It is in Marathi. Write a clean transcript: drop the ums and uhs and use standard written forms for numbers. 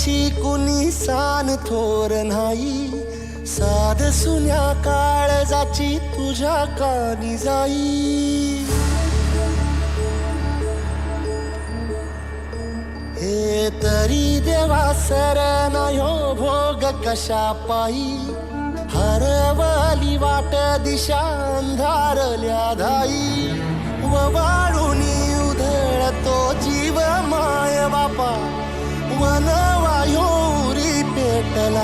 तशी कुणी सान थोर नाही, साध सुन्या काळजाची तुझ्या कानी जाई. हे तरी देवा सरना ह्यो भोग कशा पायी, हरवली वाट दिशा अंधारल्या धाई. वाळूनी उधळतो जीव माय बापा, वनवायोरी पेटला